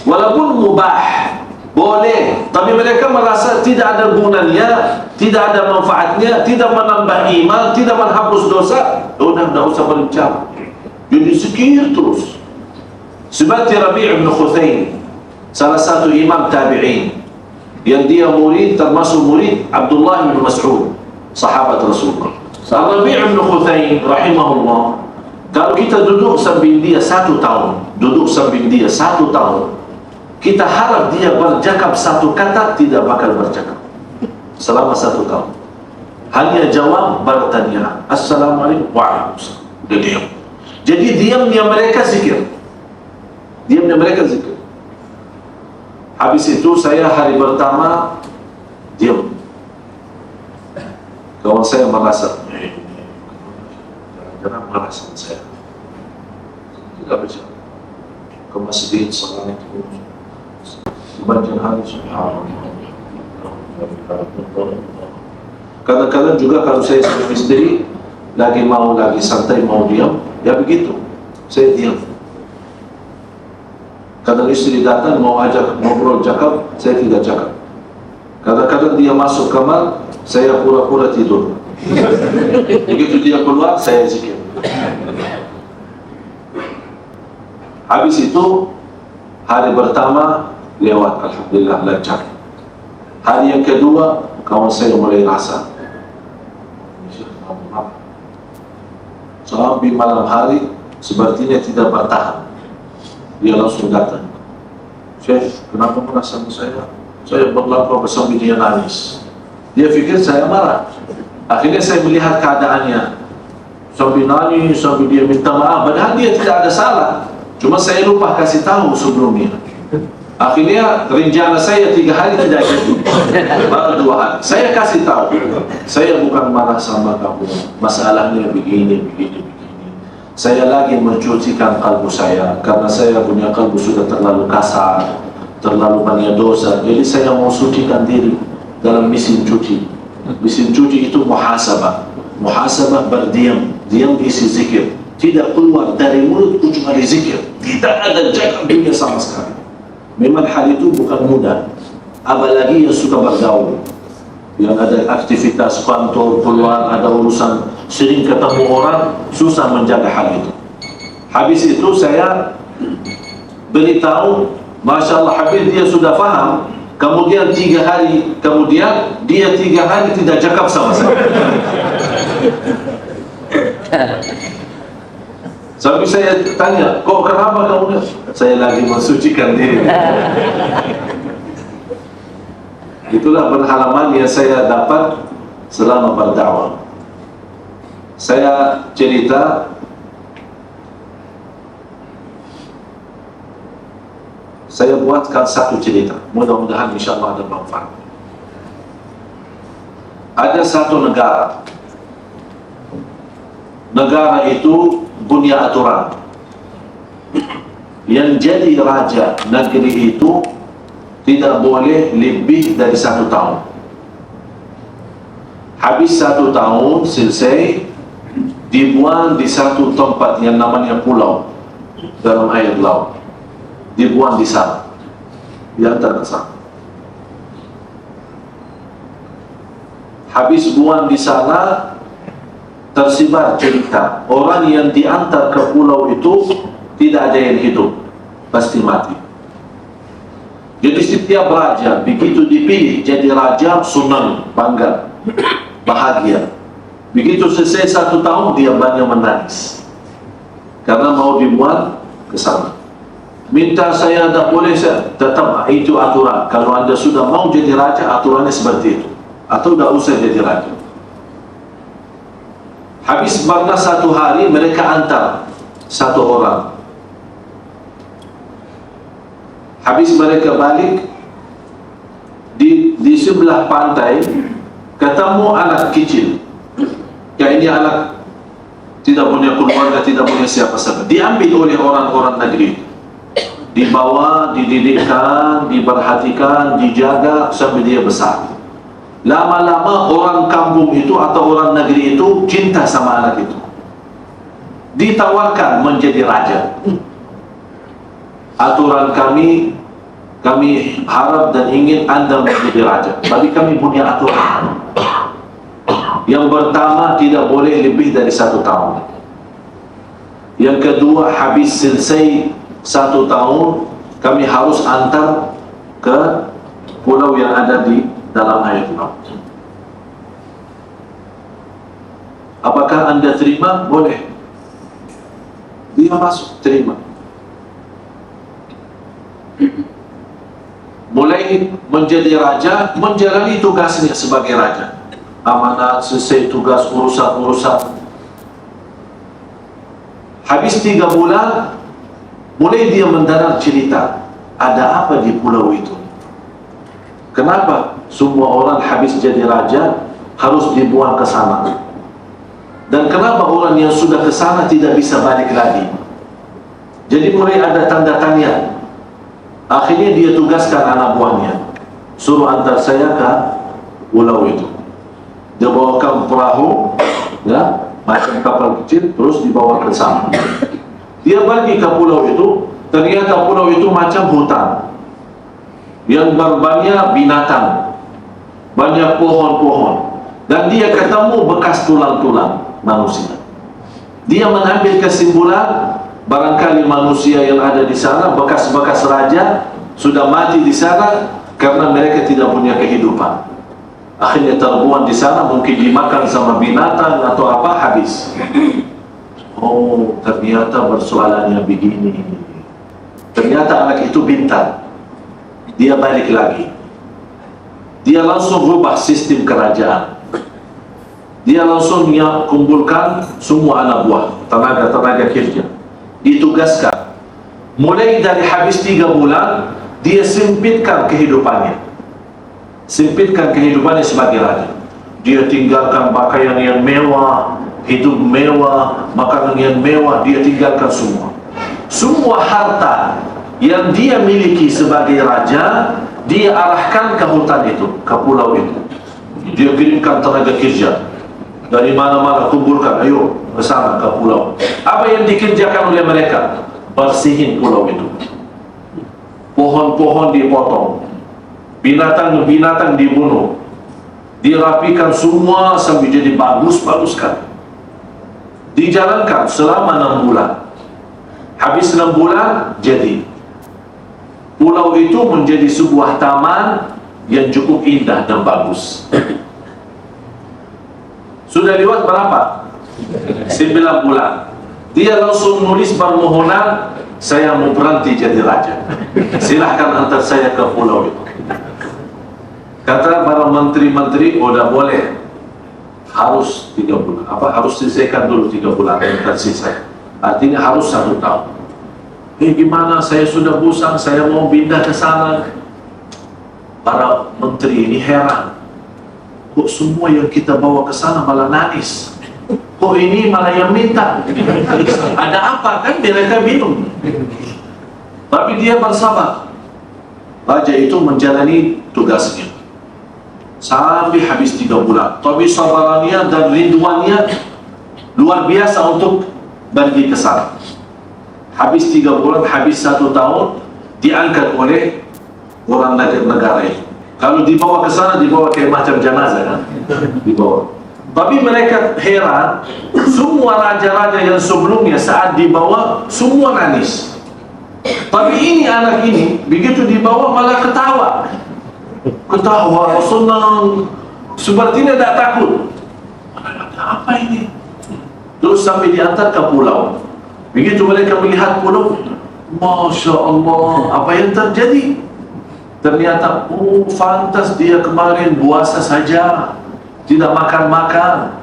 [SPEAKER 1] Walaupun mubah, boleh, tapi mereka merasa tidak ada gunanya, tidak ada manfaatnya, tidak menambah iman, tidak menghapus dosa. Udah, tidak usah berbicara. Jadi zikir terus. Seperti Rabi' bin Khuthain, salah satu imam tabi'in, yang dia murid, termasuk murid Abdullah bin Mas'ud, sahabat Rasulullah. Rabi' bin Khuthain rahimahullah, kalau kita duduk sambil dia 1 tahun, kita harap dia bercakap 1 kata, tidak bakal bercakap selama 1 tahun. Hanya jawab, bertanya, Assalamualaikum, Waalaikumsalam. Dia diam. Jadi diamnya mereka zikir. Habis itu saya hari pertama diam. Kawan saya merasa, jangan marah sama saya. Tidak berjalan ke masjid, salat, sepanjang hari, subhanallah. Kadang-kadang juga kalau saya sama istri lagi santai, mau diam, ya begitu, saya diam. Kadang istri datang mau ajak ngobrol cakap, saya tidak cakap. Kadang-kadang dia masuk kamar, saya pura-pura tidur. Begitu dia keluar, saya zikir. Habis itu hari pertama lewat, alhamdulillah lancar. Hari yang kedua kawan saya mulai rasa sampai malam hari sepertinya tidak bertahan. Dia langsung datang, Syekh, kenapa marah sama saya? Saya berlaku sampai dia nangis. Dia pikir saya marah. Akhirnya saya melihat keadaannya, sambil nangis, sambil dia minta maaf, padahal dia tidak ada salah. Cuma saya lupa kasih tahu sebelumnya. Akhirnya rencana saya 3 hari tidak jadi, baru 2 hari. Saya kasih tahu, saya bukan marah sama kamu, masalahnya begini. Saya lagi mencucikan kalbu saya, karena saya punya kalbu sudah terlalu kasar, terlalu banyak dosa. Jadi saya mau sucikan diri dalam mesin cuci. Mesin cuci itu muhasabah. Muhasabah berdiam, diam isi zikir, tidak keluar dari mulut kecuali zikir, tidak ada jaga dunia sama sekali. Memang hal itu bukan mudah, apalagi yang suka bergaul, yang ada aktivitas kantor, keluar, ada urusan, sering ketemu orang, susah menjaga hal itu. Habis itu saya beritahu, Masya Allah, habis dia sudah faham. Kemudian 3 hari kemudian dia 3 hari tidak cakap sama saya. Sampai saya tanya, kok kenapa kamu? Saya lagi mensucikan diri. Itulah pengalaman yang saya dapat selama berdakwah. Saya cerita, saya buatkan satu cerita, mudah-mudahan insyaAllah ada manfaat. Ada satu negara, negara itu punya aturan, yang jadi raja negeri itu tidak boleh lebih dari 1 tahun. Habis 1 tahun selesai, dibuang di satu tempat yang namanya pulau dalam air laut, dibuang di sana, diantar ke sana. Habis buang di sana, tersebar cerita orang yang diantar ke pulau itu tidak ada yang hidup, pasti mati. Jadi setiap raja begitu dipilih jadi raja, senang, bangga, bahagia. Begitu selesai 1 tahun, dia banyak menangis karena mau dibuang ke sana. Minta saya tak boleh, saya tetap itu aturan. Kalau anda sudah mau jadi raja, aturannya seperti itu, atau tak usah jadi raja. Habis pernah 1 hari mereka antar 1 orang. Habis mereka balik di sebelah pantai, ketemu anak kecil. Ya, ini anak tidak punya keluarga, tidak punya siapa-siapa. Diambil oleh orang-orang negeri, dibawa, dididikkan, diperhatikan, dijaga sampai dia besar. Lama-lama orang kampung itu atau orang negeri itu cinta sama anak itu, ditawarkan menjadi raja. Aturan kami harap dan ingin anda menjadi raja, tapi kami punya aturan. Yang pertama, tidak boleh lebih dari 1 tahun. Yang kedua, habis selesai 1 tahun, kami harus antar ke pulau yang ada di dalam air laut. Apakah anda terima? Boleh. Dia masuk, terima. Mulai menjadi raja, menjalani tugasnya sebagai raja. Amanat, selesai tugas, urusan-urusan. Habis 3 bulan, mulai dia mendengar cerita, ada apa di pulau itu? Kenapa semua orang habis jadi raja harus dibuang ke sana? Dan kenapa orang yang sudah ke sana tidak bisa balik lagi? Jadi mulai ada tanda tanya. Akhirnya dia tugaskan anak buahnya, suruh antar saya ke pulau itu. Dia bawakan perahu, ya, macam kapal kecil, terus dibawa ke sana. Dia pergi ke pulau itu, ternyata pulau itu macam hutan yang berbanyak binatang, banyak pohon-pohon, dan dia ketemu bekas tulang-tulang manusia. Dia mengambil kesimpulan, barangkali manusia yang ada di sana, bekas-bekas raja sudah mati di sana karena mereka tidak punya kehidupan. Akhirnya terbuang di sana, mungkin dimakan sama binatang atau apa, habis. Oh, ternyata persoalannya begini. Ternyata anak itu pintar. Dia balik lagi. Dia langsung rubah sistem kerajaan. Dia langsung kumpulkan semua anak buah, tenaga kerja, ditugaskan. Mulai dari habis 3 bulan, dia sempitkan kehidupannya sebagai raja. Dia tinggalkan pakaian yang mewah, hidup mewah, makanan yang mewah, dia tinggalkan semua harta yang dia miliki sebagai raja, dia arahkan ke hutan itu, ke pulau itu. Dia kirimkan tenaga kerja dari mana-mana, kumpulkan, ayo ke sana, ke pulau. Apa yang dikerjakan oleh mereka? Bersihin pulau itu. Pohon-pohon dipotong, binatang-binatang dibunuh, dirapikan semua sampai jadi bagus-baguskan. Dijalankan selama 6 bulan. Habis 6 bulan, jadi pulau itu menjadi sebuah taman yang cukup indah dan bagus. Sudah lewat berapa? 9 bulan. Dia langsung nulis permohonan, saya mau berhenti jadi raja. Silahkan antar saya ke pulau itu. Kata para menteri-menteri, udah boleh. Harus 3 bulan. Harus selesaikan dulu 3 bulan yang tersisa. Artinya harus 1 tahun. Gimana? Saya sudah bosan, saya mau pindah ke sana. Para menteri ini heran. Kok semua yang kita bawa ke sana malah nangis? Kok ini malah yang minta? Ada apa? Kan mereka bingung. Tapi dia bersabar. Raja itu menjalani tugasnya sampai habis 3 bulan. Tapi sabarannya dan ridwannya luar biasa untuk pergi ke sana. Habis 3 bulan, habis 1 tahun, diangkat oleh orang negara itu. Kalau dibawa ke sana, dibawa kayak macam jenazah kan? Dibawa. Tapi mereka heran, semua raja-raja yang sebelumnya saat dibawa, semua nangis. Tapi ini anak ini, begitu dibawa malah ketawa, senang, sepertinya tidak takut. Ada apa ini? Terus sampai diantar ke pulau. Begitu mereka melihat pulau, Masya Allah, apa yang terjadi? Ternyata, pantas dia kemarin puasa saja, tidak makan-makan,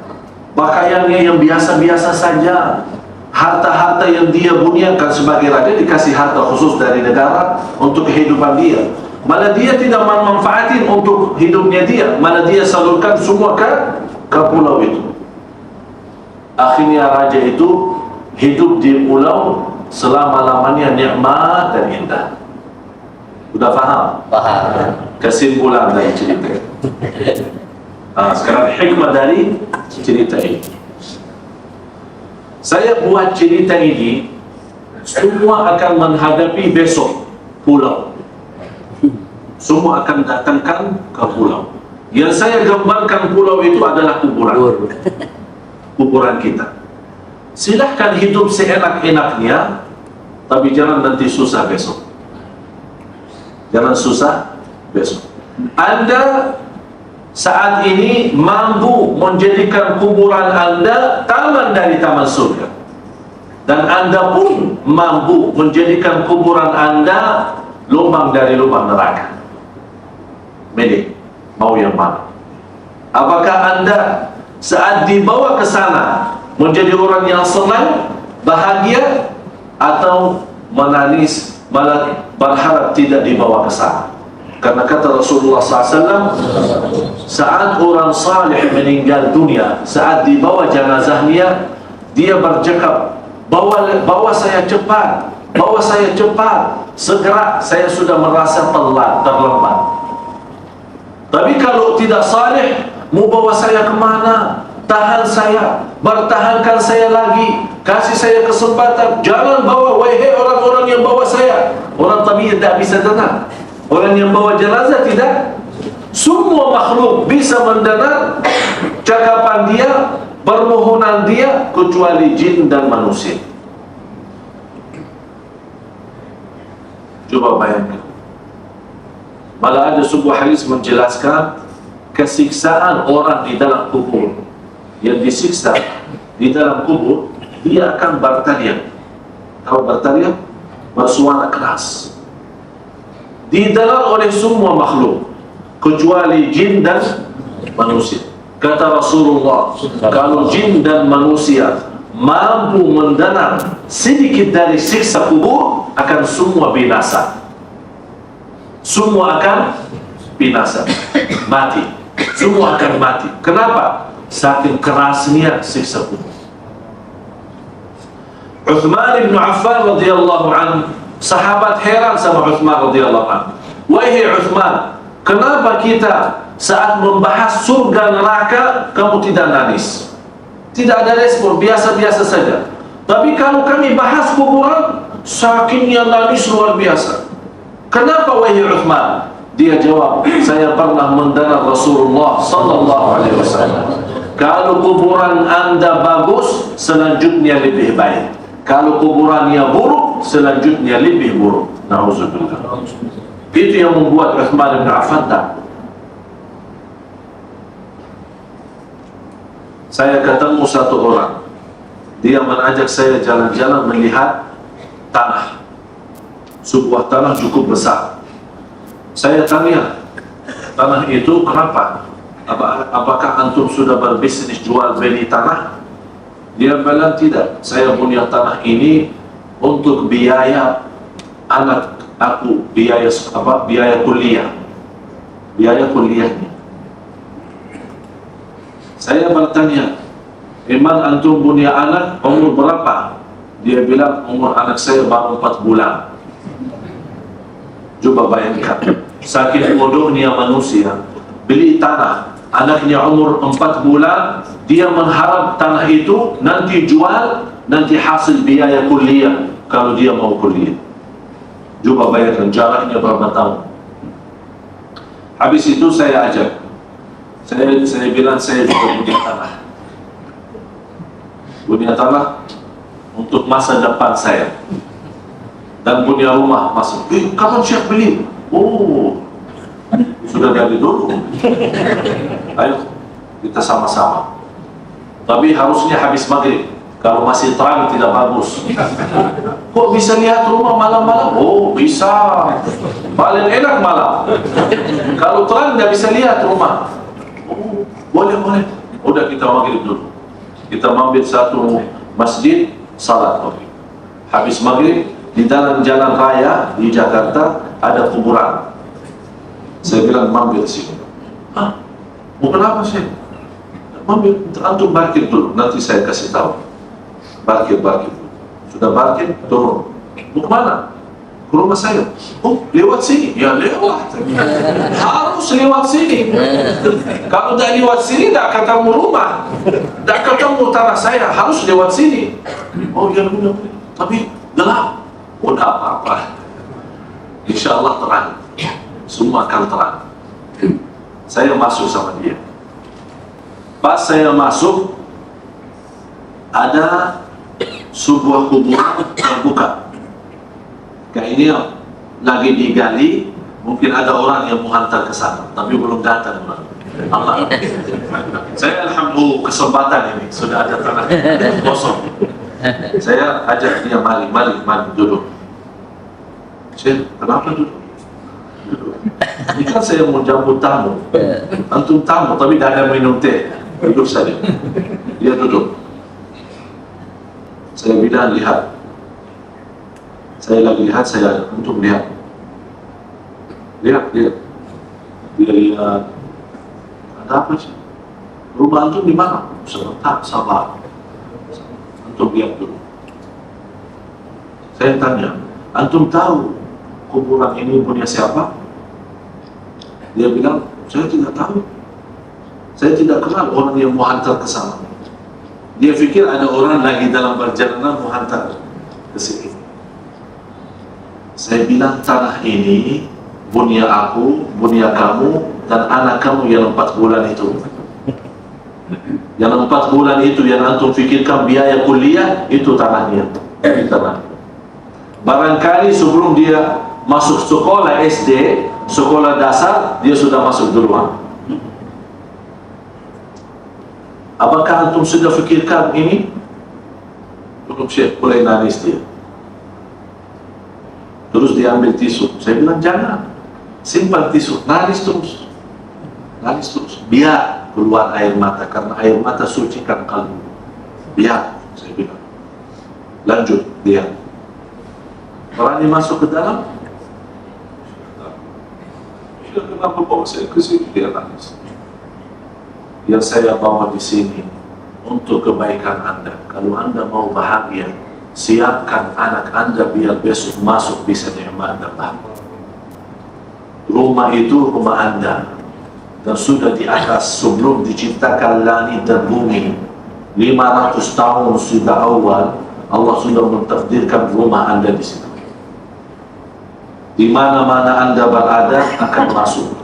[SPEAKER 1] pakaiannya yang biasa-biasa saja, harta-harta yang dia bunyakan sebagai raja dikasih harta khusus dari negara untuk kehidupan dia. Malah dia tidak memanfaatin untuk hidupnya dia, malah dia salurkan semua ke pulau itu. Akhirnya raja itu hidup di pulau selama-lamanya nikmat dan indah. Sudah faham?
[SPEAKER 3] Paham.
[SPEAKER 1] Kesimpulan dari cerita. Sekarang hikmah dari cerita ini. Saya buat cerita ini, semua akan menghadapi besok pulau. Semua akan datangkan ke pulau. Yang saya gambarkan pulau itu adalah kuburan kita. Silahkan hidup seenak-enaknya, tapi jangan nanti susah besok. Jangan susah besok. Anda saat ini mampu menjadikan kuburan Anda taman dari taman surga, dan Anda pun mampu menjadikan kuburan Anda lubang dari lubang neraka. Milih, mau yang mana? Apakah Anda saat dibawa ke sana menjadi orang yang senang, bahagia, atau menangis, malah berharap tidak dibawa ke sana? Karena kata Rasulullah SAW, saat orang salih meninggal dunia, saat dibawa jenazahnya, dia bercakap, bawa saya cepat, bawa saya cepat, segera, saya sudah merasa terlambat. Tapi kalau tidak salih, mau bawa saya kemana? Tahan saya, bertahankan saya lagi, kasih saya kesempatan, jangan bawa, wahai orang-orang yang bawa saya. Orang tabiat tidak bisa dengar, orang yang bawa jenazah tidak. Semua makhluk bisa mendengar cakapan dia, permohonan dia, kecuali jin dan manusia. Coba bayangkan. Malah ada sebuah hadis menjelaskan kesiksaan orang di dalam kubur. Yang disiksa di dalam kubur, dia akan bertariak. Kalau bertariak, bersuara keras, didengar oleh semua makhluk kecuali jin dan manusia. Kata Rasulullah, kalau jin dan manusia mampu mendengar sedikit dari siksa kubur, akan semua binasa. Semua akan binasa, mati. Semua akan mati. Kenapa? Saking kerasnya siksa kubur. Uthman bin Affan radhiyallahu anhu, sahabat heran sama Uthman radhiyallahu anhu. Wahai Uthman, kenapa kita saat membahas surga neraka kamu tidak nangis? Tidak ada respon, biasa-biasa saja. Tapi kalau kami bahas kuburan, sakitnya nangis luar biasa. Kenapa wahai Uthman? Dia jawab, saya pernah mendengar Rasulullah sallallahu alaihi wasallam, kalau kuburan Anda bagus, selanjutnya lebih baik. Kalau kuburannya buruk, selanjutnya lebih buruk. Nauzubillah. Itu yang membuat Uthman bin Affan takut. Saya ketemu satu orang, dia mengajak saya jalan-jalan melihat tanah, sebuah tanah cukup besar. Saya tanya, tanah itu kenapa? Apakah antum sudah berbisnis jual beli tanah? Dia bilang tidak, saya punya tanah ini untuk biaya anak aku, biaya kuliah, biaya kuliahnya. Saya bertanya, memang antum punya anak umur berapa? Dia bilang umur anak saya baru 4 bulan. Coba bayangkan, saking bodohnya manusia, beli tanah, anaknya umur 4 bulan, dia mengharap tanah itu nanti jual, nanti hasil biaya kuliah kalau dia mau kuliah. Coba bayangkan jaraknya berapa tahun. Habis itu saya ajak, saya bilang saya juga punya tanah, punya tanah untuk masa depan saya, dan punya rumah masuk. Kapan Syekh beli? Oh, sudah dari dulu. Ayo kita sama-sama. Tapi harusnya habis maghrib. Kalau masih terang tidak bagus. Kok bisa lihat rumah malam-malam? Oh bisa. Paling enak malam. Kalau terang tidak bisa lihat rumah. Oh boleh. Udah kita maghrib dulu. Kita mampir satu masjid, salat maghrib. Habis maghrib di dalam jalan raya di Jakarta ada kuburan. Saya bilang mampir sini. Hah? Mau kenapa sih? Mampir, antum parkir dulu, nanti saya kasih tahu. Parkir. Sudah parkir, turun. Mau kemana? Ke rumah saya. Oh, lewat sini. Ya lewat. Harus lewat sini. Kalau tidak lewat sini, tidak ketemu rumah, tidak ketemu tanah saya. Harus lewat sini. Oh ya benar. Tapi gelap. Oh, tidak apa-apa. Insya Allah terang. Semua akan terang. Saya masuk sama dia. Pas saya masuk, ada sebuah kuburan terbuka. Kayaknya lagi digali, mungkin ada orang yang mau hantar ke sana, tapi belum datang orang. Allah. Saya alhamdulillah kesempatan ini sudah ada tanah kosong. Saya ajak dia mari duduk. Syekh, kenapa duduk? Ini kan saya mau jemput tamu. Antum tamu tapi tidak ada minum teh. Duduk saja. Dia duduk. Saya bilang lihat. Saya lagi lihat, saya untuk lihat. Lihat. Dia lihat. Ada apa sih? Rumah antum di mana? Sebentar, sabar. Antum lihat dulu. Saya tanya, antum tahu kuburan ini punya siapa? Dia bilang, saya tidak tahu. Saya tidak kenal orang yang mau hantar ke sana. Dia pikir ada orang lagi dalam perjalanan mau hantar ke sini. Saya bilang, tanah ini punya aku, punya kamu, dan anak kamu yang 4 bulan itu. Yang 4 bulan itu yang antum fikirkan biaya kuliah, itu tanahnya. Itu tanah. Barangkali sebelum dia masuk sekolah SD, sekolah dasar, dia sudah masuk duluan. Apakah antum sudah fikirkan ini? Belum, Syekh, mulai nangis dia. Terus dia ambil tisu. Saya bilang jangan, simpan tisu, nangis terus. nangis terus. Biar keluar air mata, karena air mata sucikan kalbu. Biar, saya bilang. Lanjut, dia. Berani masuk ke dalam? Dia kenapa bawa saya ke sini? Dia nangis. Yang saya bawa di sini untuk kebaikan Anda. Kalau Anda mau bahagia, siapkan anak Anda biar besok masuk bisa nikmat dan bahagia. Rumah itu rumah Anda, dan sudah di atas sebelum diciptakan langit dan bumi 500 tahun sudah awal Allah sudah mentakdirkan rumah Anda di situ. Di mana-mana Anda berada akan masuk.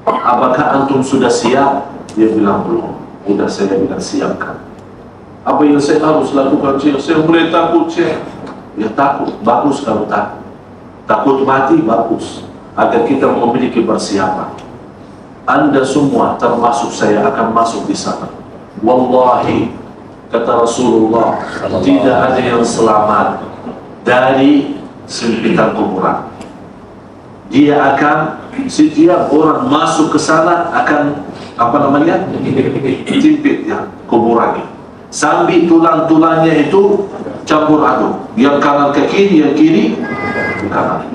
[SPEAKER 1] Apakah antum sudah siap? Dia bilang belum. Sudah, saya bilang siapkan. Apa yang saya harus lakukan? Saya mulai takut. Ya takut, bagus kalau takut. Takut mati, bagus. Agar kita memiliki persiapan. Anda semua termasuk saya akan masuk di sana. Wallahi, kata Rasulullah, tidak ada yang selamat dari sempitan kuburan. Dia akan, setiap orang masuk ke sana akan timpit ya kuburannya. Sambil tulang-tulangnya itu campur aduk. Yang kanan ke kiri, yang kiri ke kanan.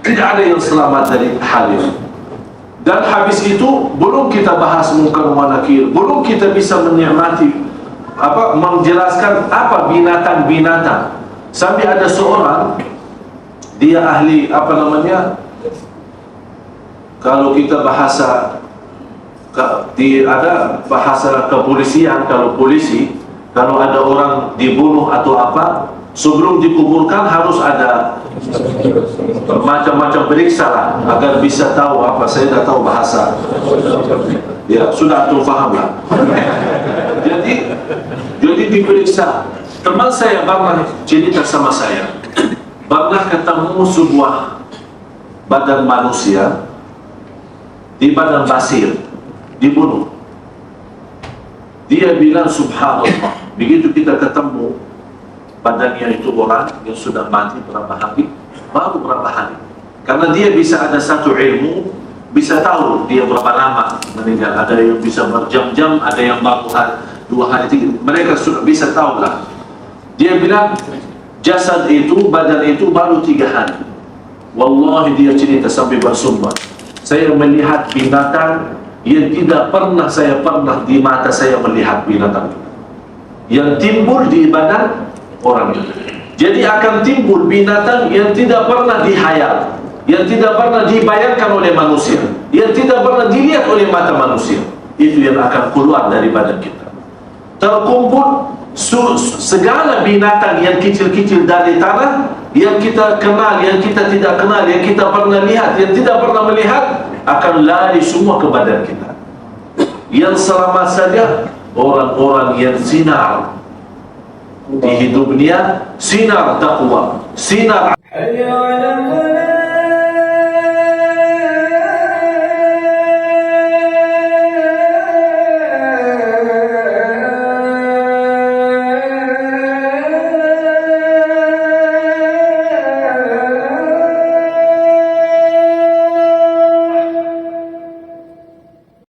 [SPEAKER 1] Tidak ada yang selamat dari hal ini. Dan habis itu belum kita bahas munkar wa nakir, belum kita bisa menikmati menjelaskan apa binatang-binatang. Sampai ada seorang, dia ahli kalau kita bahasa ada bahasa kepolisian, kalau polisi, kalau ada orang dibunuh atau apa, sebelum dikuburkan harus ada macam-macam periksa lah, agar bisa tahu apa. Saya dah tahu bahasa ya, sudah antum faham lah. jadi diperiksa. Teman saya pernah cerita sama saya, pernah ketemu sebuah badan manusia di padang pasir, dibunuh. Dia bilang subhanallah, begitu kita ketemu badannya itu orang yang sudah mati berapa hari, baru berapa hari. Karena dia bisa ada satu ilmu, bisa tahu dia berapa lama meninggal. Ada yang bisa berjam-jam, ada yang baru 2 hari, 3. Mereka sudah bisa tahu lah. Dia bilang jasad itu, badan itu baru 3 hari. Wallahi dia cerita sampai bersumpah, saya melihat binatang yang tidak pernah di mata saya melihat binatang yang timbul di badan orang itu. Jadi akan timbul binatang yang tidak pernah dihayal, yang tidak pernah dibayangkan oleh manusia, yang tidak pernah dilihat oleh mata manusia. Itu yang akan keluar dari badan kita. Terkumpul segala binatang yang kecil-kecil dari tanah, yang kita kenal, yang kita tidak kenal, yang kita pernah lihat, yang tidak pernah melihat, akan lari semua ke badan kita. Yang selamat saja orang-orang yang sinar di hidupnya, sinar taqwa, sinar